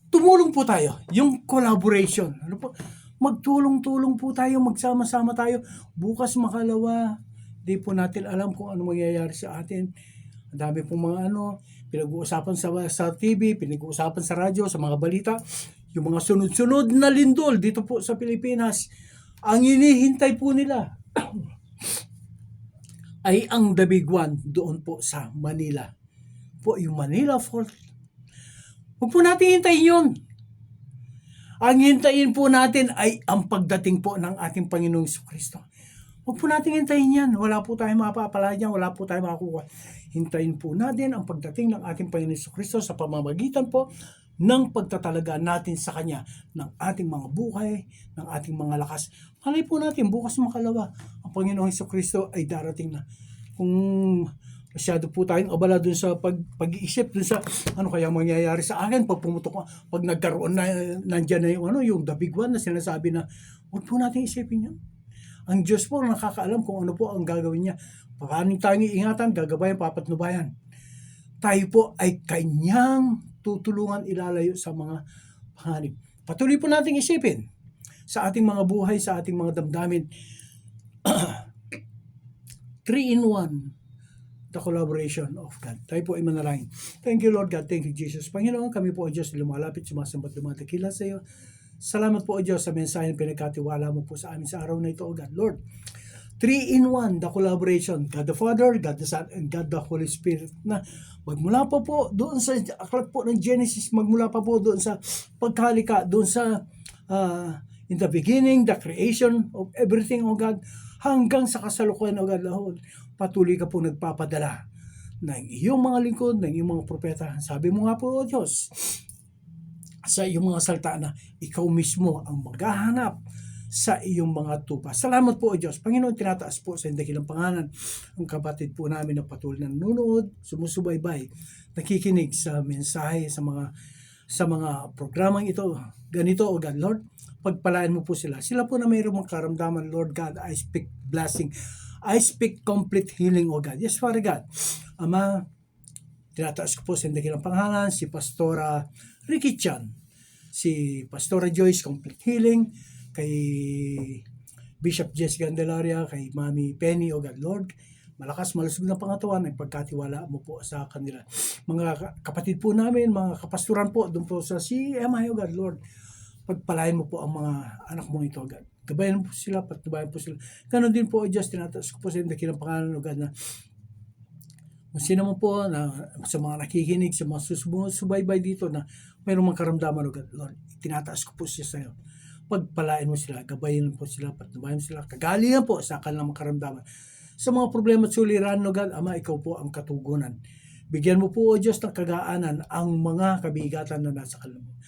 tumulong po tayo, yung collaboration. Ano po? Magtulong-tulong po tayo, magsama-sama tayo. Bukas makalawa, di po natin alam kung ano mangyayari sa atin. Ang dami pong mga pinag-uusapan sa TV, pinag-uusapan sa radyo, sa mga balita. Yung mga sunod-sunod na lindol dito po sa Pilipinas, ang hinihintay po nila ay ang the big one doon po sa Manila. Po yung Manila Fault. Huwag po natin hintayin yun. Ang hintayin po natin ay ang pagdating po ng ating Panginoong Jesucristo. Huwag po natin hintayin yan. Wala po tayong mapapala dyan. Wala po tayong makakuha. Hintayin po natin ang pagdating ng ating Panginoong Jesucristo sa pamamagitan po ng pagtatalaga natin sa Kanya ng ating mga buhay, ng ating mga lakas. Malay po natin, bukas makalawa, ang Panginoong Jesucristo ay darating na. Kung masyado po tayong abala dun sa pag-iisip, dun sa ano kaya mangyayari sa akin pag pumutok, pag nagkaroon na, nandyan na yung the big one na sinasabi na, huwag po natin isipin yan. Ang Diyos po nakakaalam kung ano po ang gagawin niya. Paano tayong iingatan, gagabayan, papatnubayan. Tayo po ay Kanyang tutulungan ilalayo sa mga panganib. Patuloy po nating isipin sa ating mga buhay, sa ating mga damdamin. 3-in-1, the collaboration of God. Tayo po ay manalangin. Thank you, Lord God. Thank you, Jesus. Panginoon, kami po, O Diyos, lumalapit, sumasambat, lumatakila sa iyo. Salamat po, O Diyos, sa mensahe na pinagkatiwala mo po sa amin sa araw na ito, O God. Lord, 3-in-1, the collaboration, God the Father, God the Son, and God the Holy Spirit, na magmula pa po doon sa aklat po ng Genesis, magmula pa po doon sa pagkalika, doon sa in the beginning, the creation of everything, O God, hanggang sa kasalukuyan, O God, Lord, patuloy ka po nagpapadala ng iyong mga lingkod, ng iyong mga propeta. Sabi mo nga po, O Diyos, sa iyong mga salita na ikaw mismo ang maghahanap sa iyong mga tupa. Salamat po, O Diyos. Panginoon, tinataas po sa dakilang pangalan ang kapatid po namin na patuloy na nanonood, sumusubaybay, nakikinig sa mensahe, sa mga sa mga programang ito. Ganito, O God, Lord, pagpalain mo po sila. Sila po na mayroong karamdaman, Lord God, I speak blessing. I speak complete healing, O God. Yes, Father God. Ama, tinataas ko po sa dakilang pangalan, si Pastora Ricky Chan, si Pastora Joyce, complete healing, kay Bishop Jessica Candelaria, kay Mami Penny, O God, Lord, malakas, malusog na pangatawan, ay pagkatiwala mo po sa kanila. Mga kapatid po namin, mga kapasturan po, doon po sa CMI, O God, Lord, pagpalain mo po ang mga anak mo ito, O God. Gabayan po sila, patnubayan po sila. Ganon din po, O Diyos, tinataas ko po sa dakilang pangalan, O God, na kung sino mo po na sa mga nakikinig, sa mga susubaybay dito na mayroong mga karamdaman, O God, Lord, tinataas ko po siya sa iyo. Pagpalain mo sila, gabayan po sila, patnubayan mo sila, kagalingan po sa kanilang mga karamdaman. Sa mga problema at suliran, O God, Ama, ikaw po ang katugunan. Bigyan mo po, O Diyos, ng kagaanan ang mga kabigatan na nasa kanila mo.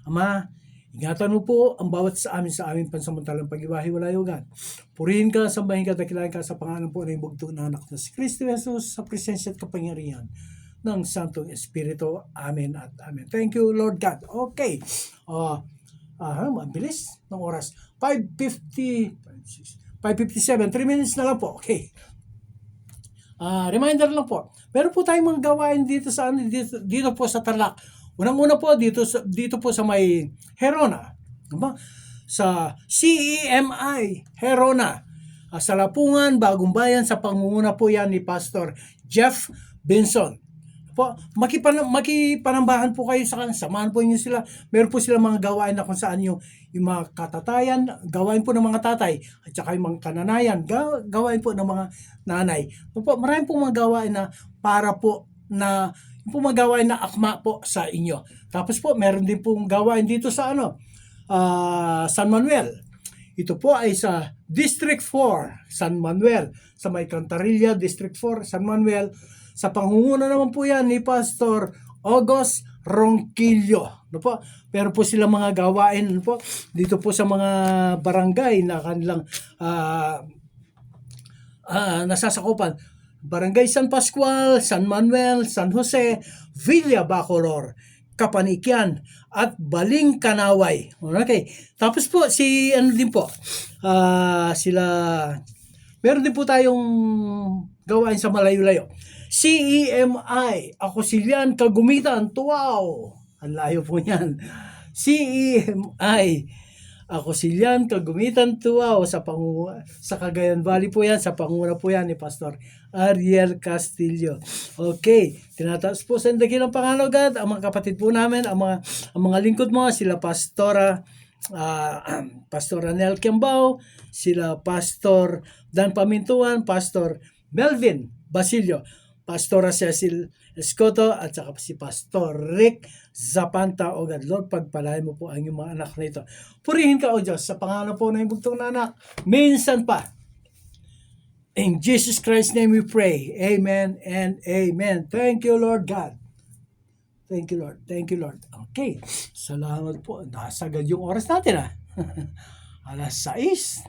Ama, ingatan mo po ang bawat sa aming pansamantalang pag-iwahiwalay, O God. Purihin ka, sambahin ka, dakilain ka sa pangalan po ng bugtong na anak na si Kristo Jesus, sa presensya at kapangyarihan ng Santong Espiritu. Amen at amen. Thank you, Lord God. Okay. Mabilis ng oras. 5:57. 3 minutes na lang po. Okay. Reminder lang po. Meron po tayong mga gawain dito sa dito po sa Tarlac. Unang-una po dito po sa may Herona. Diba? Sa CEMI Herona. Sa Lapungan, Bagong Bayan, sa pangunguna po yan ni Pastor Jeff Benson. Po, makipanambahan po kayo sa kanila, samahan po niyo sila. Meron po sila mga gawain na kung saan yung mga katatayan, gawain po ng mga tatay, at saka yung mga kananayan, gawain po ng mga nanay. Po, marami po mga gawain na para po na yung po mga gawain na akma po sa inyo. Tapos po, meron din pong gawain dito sa San Manuel. Ito po ay sa District 4, San Manuel. Sa may Cantarilla, District 4, San Manuel. Sa pangunguna naman po yan ni Pastor August Ronquillo. No po? Pero po sila mga gawain po dito po sa mga barangay na kanilang nasasakupan. Barangay San Pascual, San Manuel, San Jose, Villa Bacolor, Kapanikyan, at Baling Kanaway. Okay. Tapos po, meron din po tayong gawain sa malayo-layo. CEMI, Akosilian, Kagumitan, Tuaw. Ang layo po yan. CEMI, Akosilian, Kagumitan, Tuaw, sa Cagayan Valley po yan, sa panguna po yan ni Pastor Ariel Castillo. Okay, tinataas po sa dakilang pangalan, God, ang mga kapatid po namin, ang mga lingkod mo, sila Pastora Nel Kiambao, sila Pastor Dan Pamintuan, Pastor Melvin Basilio, Pastora Cecil Escoto, at saka si Pastor Rick Zapanta. O God, Lord, pagpalain mo po ang iyong mga anak na ito. Purihin ka, O Diyos, sa pangalan po ng bugtong na anak, minsan pa. In Jesus Christ's name we pray. Amen and amen. Thank you, Lord God. Thank you, Lord. Thank you, Lord. Okay. Salamat po. Nasagad yung oras natin, 6:00.